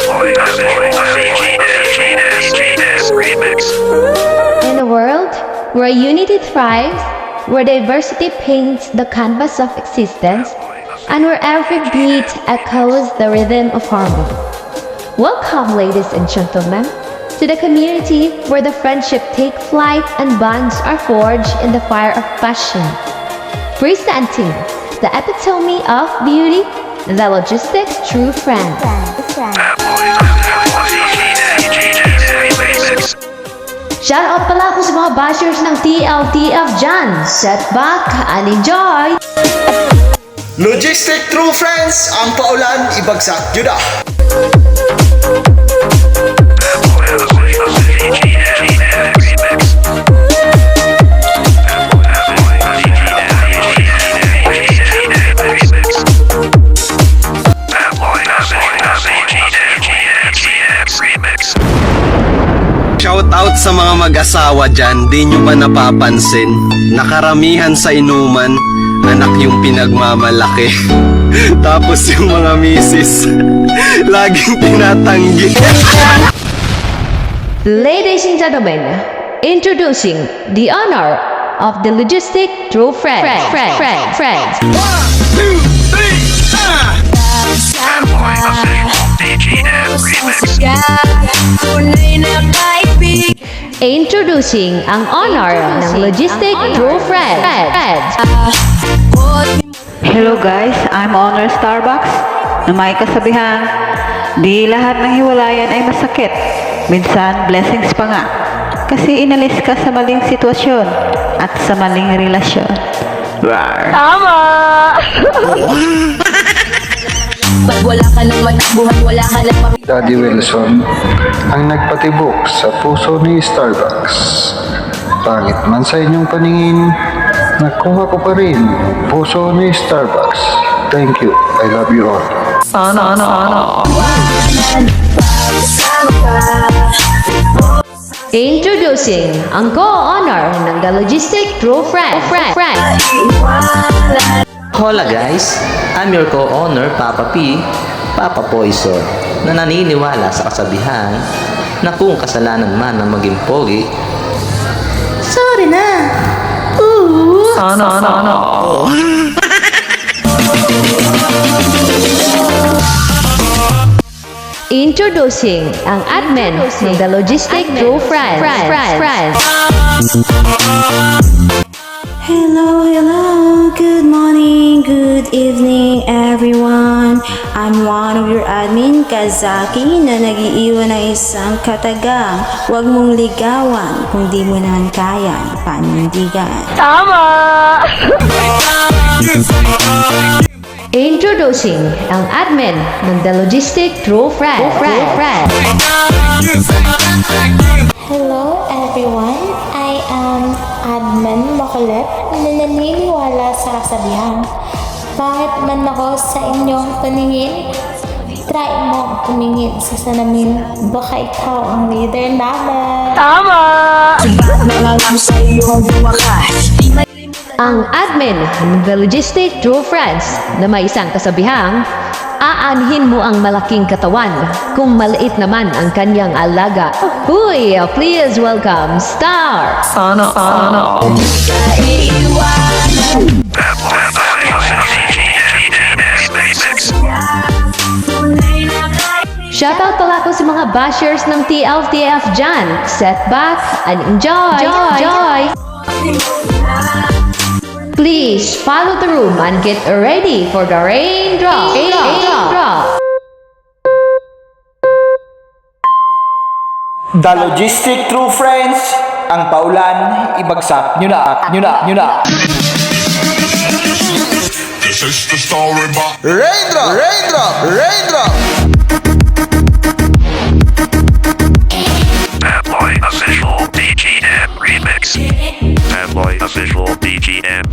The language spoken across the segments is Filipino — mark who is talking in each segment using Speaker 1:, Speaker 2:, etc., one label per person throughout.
Speaker 1: In a world where unity thrives, where diversity paints the canvas of existence, and where every beat echoes the rhythm of harmony. Welcome, ladies and gentlemen, to the community where the friendship take flight and bonds are forged in the fire of passion. Presenting the epitome of beauty, the Logistic True Friend. Shoutout pala ako sa mga bashers ng TLTF dyan. Set back and enjoy!
Speaker 2: Logistic True Friends, ang paulan, ibagsak yun na.
Speaker 3: Shout out sa mga mag-asawa dyan, di nyo ba napapansin? Nakaramihan sa inuman, anak yung pinagmamalaki. Tapos yung mga misis, laging tinatanggi.
Speaker 1: Ladies and gentlemen, introducing the honor of the Logistic True Friend. Friends.
Speaker 3: 1, 2, 3,
Speaker 1: Introducing ang honor ng Logistic True Friend.
Speaker 4: Hello guys, I'm Honor Starbucks na may kasabihan, di lahat ng hiwalayan ay masakit. Minsan, blessings pa nga. Kasi inalis ka sa maling sitwasyon at sa maling relasyon. Rawr.
Speaker 1: Tama!
Speaker 5: Pag wala ka ng matakbuhan, wala ka ng
Speaker 6: Daddy Wilson ang nagpatibok sa puso ni Starbucks. Pangit man sa inyong paningin, nakuha ko pa rin puso ni Starbucks. Thank you. I love you all.
Speaker 4: Sana.
Speaker 1: Introducing ang co-honor ng The Logistic True Friend.
Speaker 7: Hola guys, I'm your co-owner Papa P, Papa Poison, na naniniwala sa kasabihan na kung kasalanan man ang maging pogi, sorry na!
Speaker 4: Sana.
Speaker 1: Introducing ang admin ng The Logistic True Friend.
Speaker 8: Hello, good morning, good evening everyone. I'm one of your admin, Kazaki, na nag-iiwan ng isang katagang huwag mong ligawan kung di mo naman kayang panindigan.
Speaker 1: Introducing ang admin ng The Logistic True Friend.
Speaker 9: Hello everyone, I am Admin Makulit na naniniwala sa kasabihan. Bakit man ako sa inyong paningin? Try mo tumingin sa salamin, baka ikaw ang leader namin.
Speaker 1: Ang admin ng The Logistic True Friends na may isang kasabihang, aanhin mo ang malaking katawan kung maliit naman ang kanyang alaga. Huy, please welcome Star!
Speaker 4: Sana.
Speaker 1: Shoutout pala ko sa mga bashers ng TLTF dyan. Set back and enjoy! Please follow the room and get ready for the raindrop.
Speaker 2: The Logistic True Friends, ang paulan, ibagsak nyo na.
Speaker 10: This is the story about
Speaker 2: Raindrop!
Speaker 11: Fanboy Official BGM Remix. Fanboy Official BGM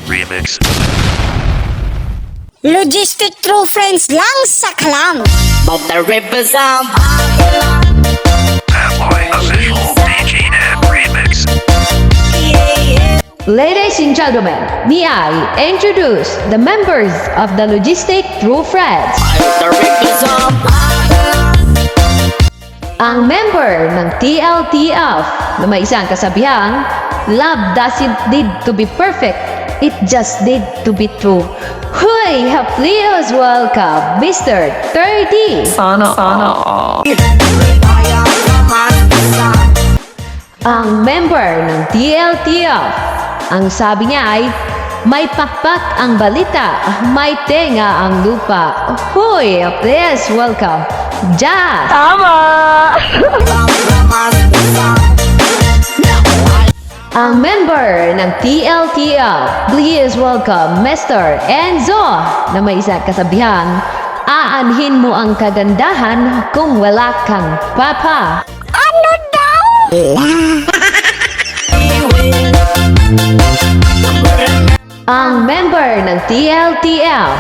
Speaker 11: Remix.
Speaker 5: Logistic True Friends lang sa clam. But the rippers
Speaker 11: Fanboy Official BGM
Speaker 1: Ladies and gentlemen, may I introduce the members of the Logistic True Friends. Ang member ng TLTF na may isang kasabihang, love doesn't need to be perfect, it just need to be true. Huy! Please welcome Mr. 30. Ang member ng TLTF, ang sabi niya ay, may pakpak ang balita, may tenga ang lupa. Huy! Please welcome Jazz. Ang member ng TLTF, please welcome Mr. Enzo na may isang kasabihang, aanhin mo ang kagandahan kung wala kang papa. Ano daw? Ang member ng TLTF,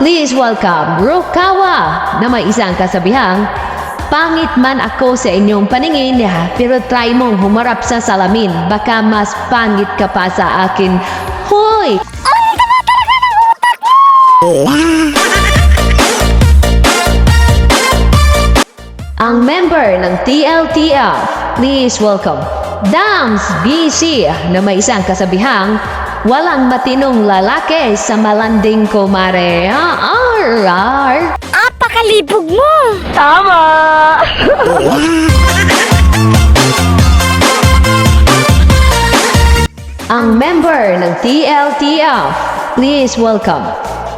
Speaker 1: please welcome Rukawa na may isang kasabihang, pangit man ako sa inyong paningin, pero try mong humarap sa salamin, baka mas pangit ka pa sa akin. Hoy! Ang member ng TLTF, please welcome Dams BC na may isang kasabihang, walang matinong lalaki sa malanding kumare.
Speaker 12: Apakalibog mo! Tama!
Speaker 1: Ang member ng TLTF, please welcome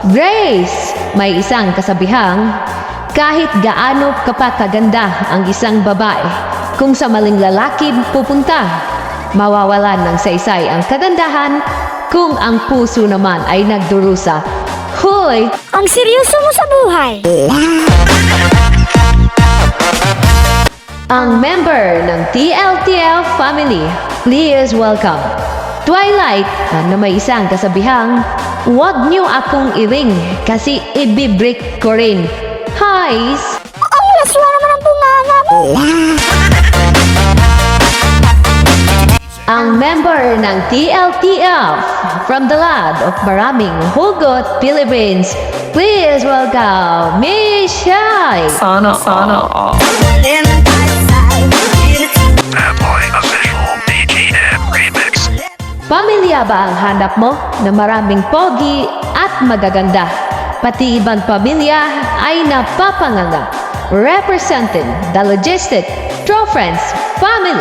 Speaker 1: Grace. May isang kasabihang, kahit gaano kapakaganda ang isang babae, kung sa maling lalaki pupunta, mawawalan ng saysay ang kagandahan kung ang puso naman ay nagdurusa. Hoy!
Speaker 12: Ang seryoso mo sa buhay!
Speaker 1: Ang member ng TLTF family, please welcome Twilight na may isang kasabihang, huwag niyo akong iring kasi ibibreak ko rin. Hi!
Speaker 12: Ang laswa naman ang bunganga mo!
Speaker 1: Ang member ng TLTF from the land of maraming hugot, Philippines, please welcome Miss Shai.
Speaker 11: Bad Boy Official DGM Remix.
Speaker 1: Pamilya ba ang hanap mo na maraming pogi at magaganda? Pati ibang pamilya ay napapanganga. Representing the Logistic True Friends family.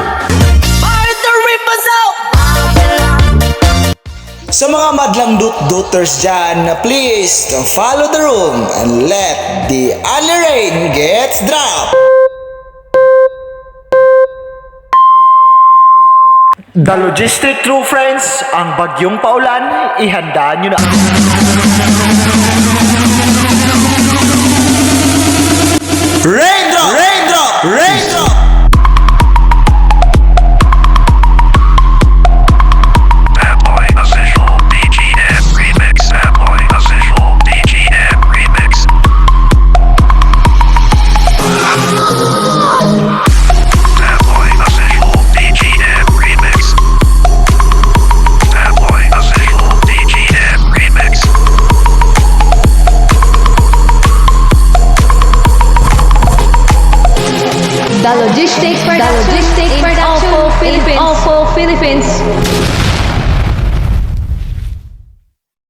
Speaker 2: Sa mga madlang dut-duters dyan, please follow the room and let the only rain gets dropped. The Logistic True Friends, ang bagyong paulan, ihanda nyo na. Raindrop! Raindrop! Raindrop!
Speaker 11: Bad Boy Official DGM Remix. Bad Boy Official DGM Remix. Bad Boy Official DGM Remix. Bad Boy Official DGM Remix.
Speaker 1: The Logistic Production in Philippines.